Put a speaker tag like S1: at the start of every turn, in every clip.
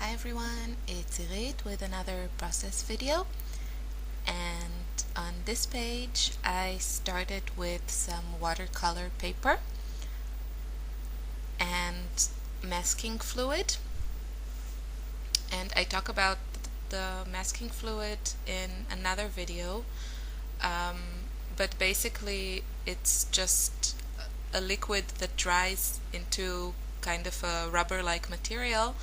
S1: Hi everyone, it's Irit with another process video, and on this page I started with some watercolor paper and masking fluid, and I talk about the masking fluid in another video, but basically it's just a liquid that dries into kind of a rubber-like material,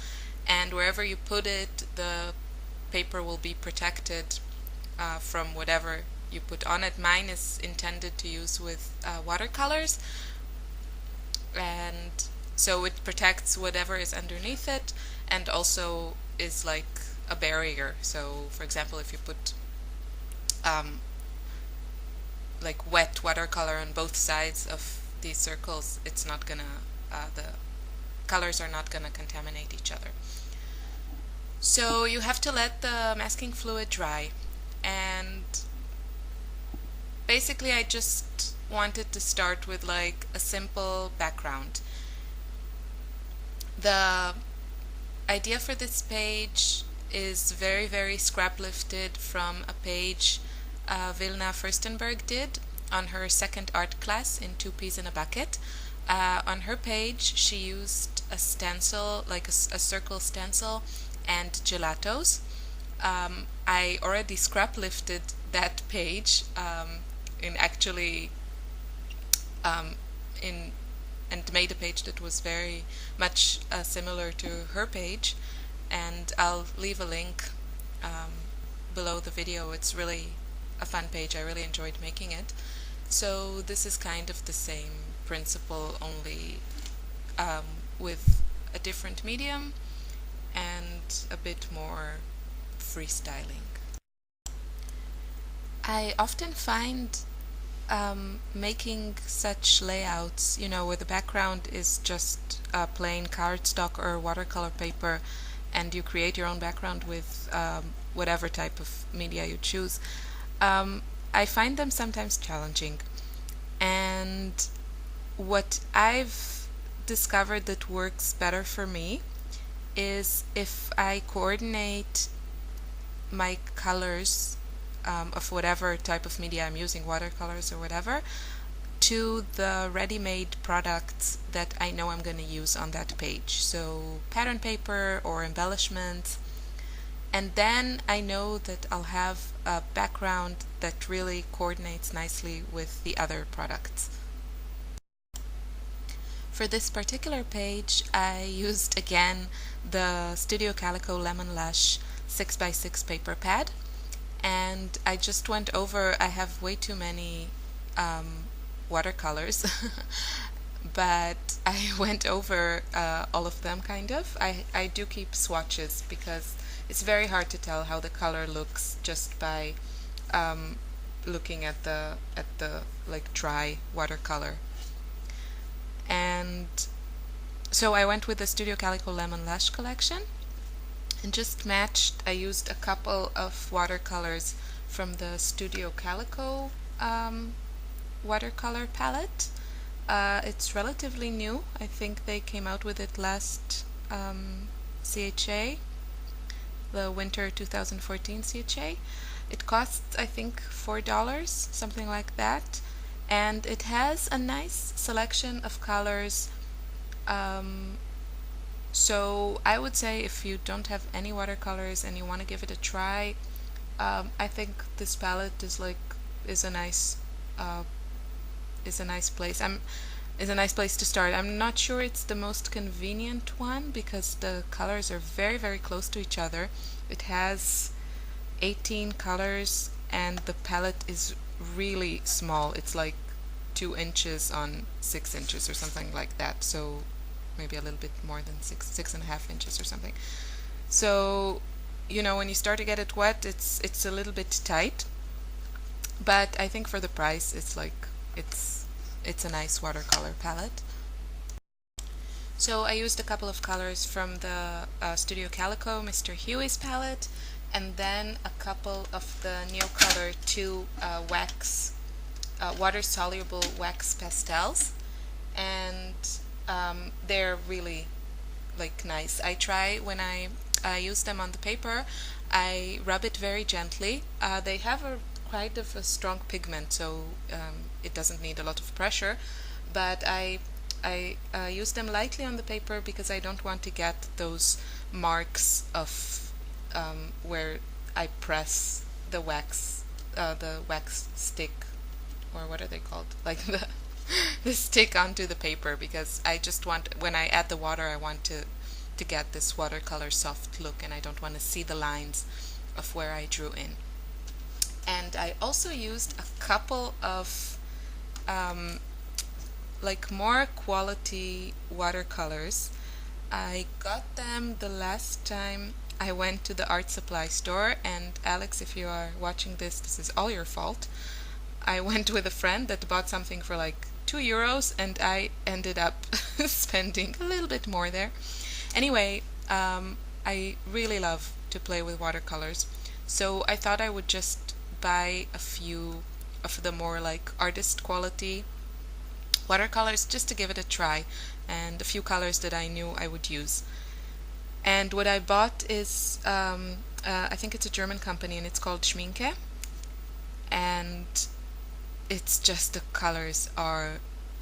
S1: and wherever you put it, the paper will be protected from whatever you put on it. Mine is intended to use with watercolors, and so it protects whatever is underneath it, and also is like a barrier. So for example, if you put like wet watercolor on both sides of these circles, it's not gonna the colors are not gonna contaminate each other. So you have to let the masking fluid dry, and basically I just wanted to start with like a simple background. The idea for this page is very scraplifted from a page Wilna Furstenberg did on her second art class in Two Peas in a Bucket. On her page she used a stencil, like a circle stencil, and gelatos. I already scrap lifted that page in and made a page that was very much similar to her page, and I'll leave a link below the video. It's really a fun page. I really enjoyed making it. So this is kind of the same principle, only with a different medium and a bit more freestyling. I often find making such layouts, where the background is just plain cardstock or watercolor paper, and you create your own background with whatever type of media you choose, I find them sometimes challenging. And what I've discovered that works better for me is if I coordinate my colors of whatever type of media I'm using, watercolors or whatever, to the ready-made products that I know I'm going to use on that page. So pattern paper or embellishments, and then I know that I'll have a background that really coordinates nicely with the other products. For this particular page, I used again the Studio Calico Lemon Lush 6x6 paper pad, and I just went over, I have way too many watercolors, but I went over all of them kind of. I do keep swatches because it's very hard to tell how the color looks just by looking at the like dry watercolor. And so I went with the Studio Calico Lemon Lush collection and just matched. I used a couple of watercolors from the Studio Calico watercolor palette. It's relatively new. I think they came out with it last CHA, the winter 2014 CHA. It costs, I think, $4, something like that. And it has a nice selection of colors. So I would say if you don't have any watercolors and you want to give it a try, I think this palette is a nice place. Is a nice place to start. I'm not sure it's the most convenient one because the colors are very close to each other. It has 18 colors and the palette is really small. It's like 2 inches on 6 inches or something like that, so maybe a little bit more than 6.5 inches or something. So when you start to get it wet, it's a little bit tight, but I think for the price it's a nice watercolor palette. So I used a couple of colors from the Studio Calico Mr. Huey's palette, and then a couple of the Neocolor 2 wax water-soluble wax pastels, and they're really nice. I try when I I use them on the paper, I rub it very gently. They have a quite of a strong pigment, so it doesn't need a lot of pressure, but I use them lightly on the paper because I don't want to get those marks of where I press the wax stick, or what are they called? Like the stick onto the paper, because I just want, when I add the water, I want to get this watercolor soft look, and I don't want to see the lines of where I drew in. And I also used a couple of like more quality watercolors. I got them the last time I went to the art supply store, and Alex, if you are watching this, this is all your fault. I went with a friend that bought something for like €2, and I ended up spending a little bit more there. Anyway, I really love to play with watercolors, so I thought I would just buy a few of the more like artist quality watercolors just to give it a try, and a few colors that I knew I would use. And what I bought is, I think it's a German company, and it's called Schminke, and it's just, the colors are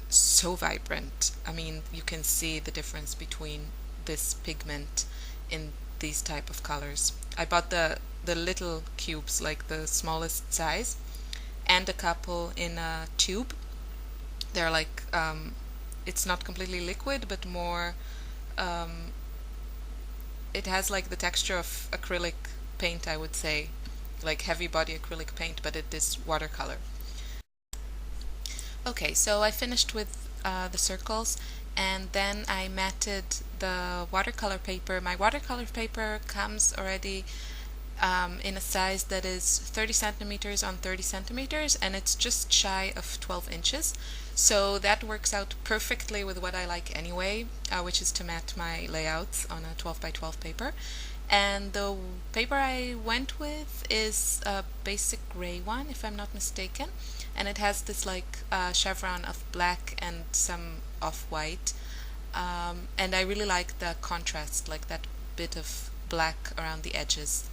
S1: so vibrant. I mean, you can see the difference between this pigment in these type of colors. I bought the little cubes, like the smallest size, and a couple in a tube. They're like, it's not completely liquid, but more, it has like the texture of acrylic paint, I would say, like heavy body acrylic paint, but it is watercolor. Okay, so I finished with the circles, and then I matted the watercolor paper. My watercolor paper comes already in a size that is 30 centimeters on 30 centimeters, and it's just shy of 12 inches. So that works out perfectly with what I like anyway, which is to mat my layouts on a 12 by 12 paper. And the paper I went with is a basic gray one, if I'm not mistaken, and it has this like chevron of black and some off-white, and I really like the contrast, like that bit of black around the edges.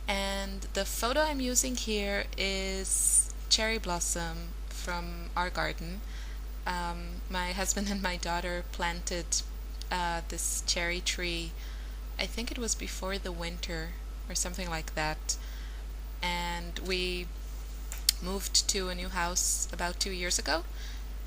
S1: And the photo I'm using here is cherry blossom from our garden. My husband and my daughter planted this cherry tree, I think it was before the winter or something like that, and we moved to a new house about 2 years ago,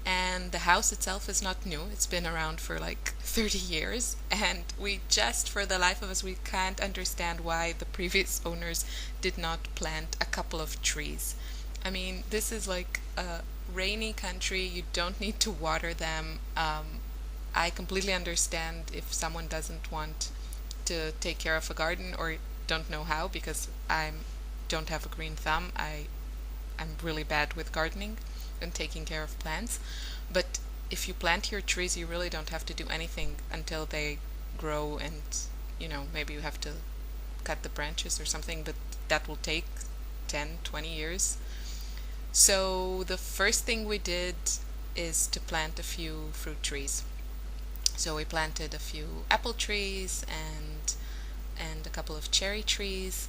S1: and the house itself is not new. It's been around for like 30 years, and we just, for the life of us, we can't understand why the previous owners did not plant a couple of trees. I mean, this is like a rainy country, you don't need to water them. I completely understand if someone doesn't want to take care of a garden or don't know how, because I don't have a green thumb. I'm really bad with gardening and taking care of plants. But if you plant your trees, you really don't have to do anything until they grow, and maybe you have to cut the branches or something, but that will take 10-20 years. So the first thing we did is to plant a few fruit trees. So we planted a few apple trees and a couple of cherry trees,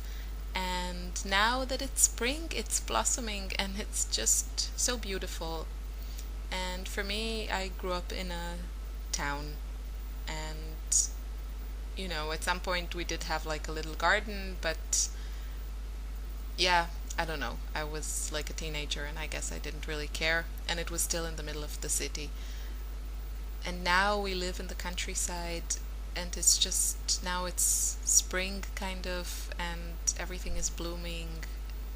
S1: and now that it's spring, it's blossoming, and it's just so beautiful. And for me, I grew up in a town, and at some point we did have like a little garden, but yeah, I don't know, I was like a teenager, and I guess I didn't really care, and it was still in the middle of the city. And now we live in the countryside, and it's just, now it's spring kind of, and everything is blooming,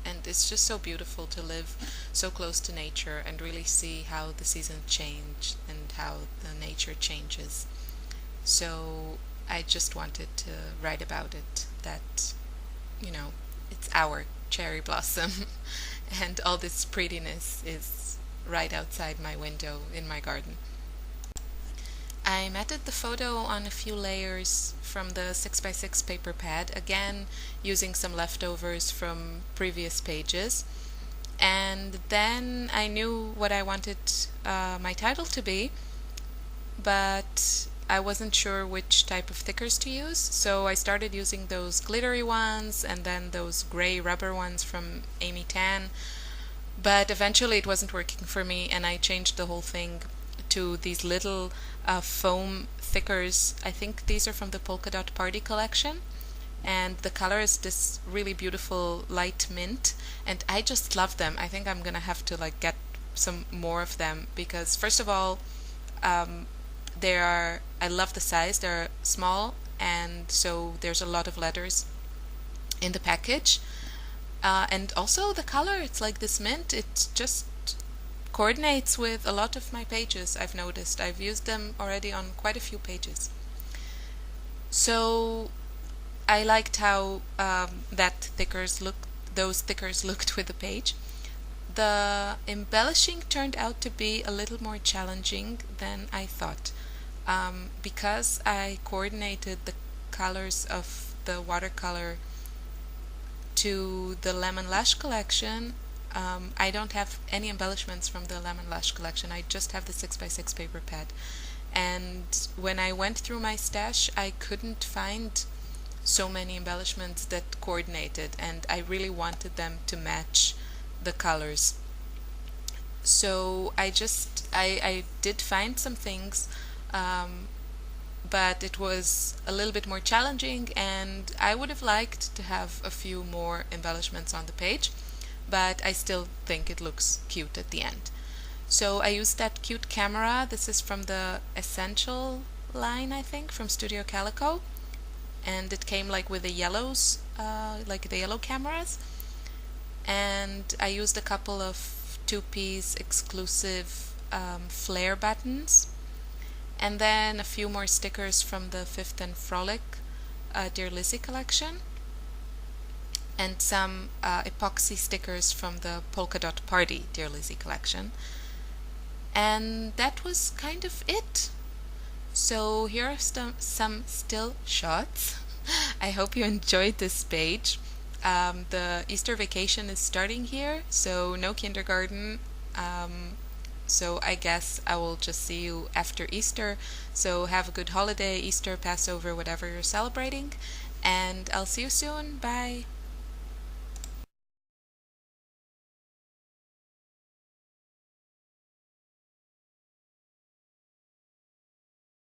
S1: and it's just so beautiful to live so close to nature and really see how the seasons change and how the nature changes. So I just wanted to write about it, that it's our cherry blossom and all this prettiness is right outside my window in my garden. I matted the photo on a few layers from the 6x6 paper pad, again using some leftovers from previous pages. And then I knew what I wanted my title to be, but I wasn't sure which type of thickers to use, so I started using those glittery ones and then those gray rubber ones from Amy Tan. But eventually it wasn't working for me, and I changed the whole thing to these little foam thickers. I think these are from the Polka Dot Party collection, and the color is this really beautiful light mint, and I just love them. I think I'm gonna have to like get some more of them because first of all, I love the size. They're small, and so there's a lot of letters in the package. And also the color, it's like this mint, it just coordinates with a lot of my pages, I've noticed. I've used them already on quite a few pages. So I liked how those thickers looked with the page. The embellishing turned out to be a little more challenging than I thought. Because I coordinated the colors of the watercolor to the Lemon Lash collection, I don't have any embellishments from the Lemon Lash collection. I just have the 6x6 paper pad. And when I went through my stash, I couldn't find so many embellishments that coordinated, and I really wanted them to match the colors. So I did find some things, but it was a little bit more challenging, and I would have liked to have a few more embellishments on the page, but I still think it looks cute at the end. So I used that cute camera. This is from the Essential line, I think, from Studio Calico, and it came like with the yellows, like the yellow cameras, and I used a couple of two-piece exclusive flare buttons, and then a few more stickers from the Fifth and Frolic Dear Lizzie collection, and some epoxy stickers from the Polka Dot Party Dear Lizzie collection. And that was kind of it. So here are some still shots. I hope you enjoyed this page. The Easter vacation is starting here, so no kindergarten. So I guess I will just see you after Easter. So have a good holiday, Easter, Passover, whatever you're celebrating. And I'll see you soon. Bye.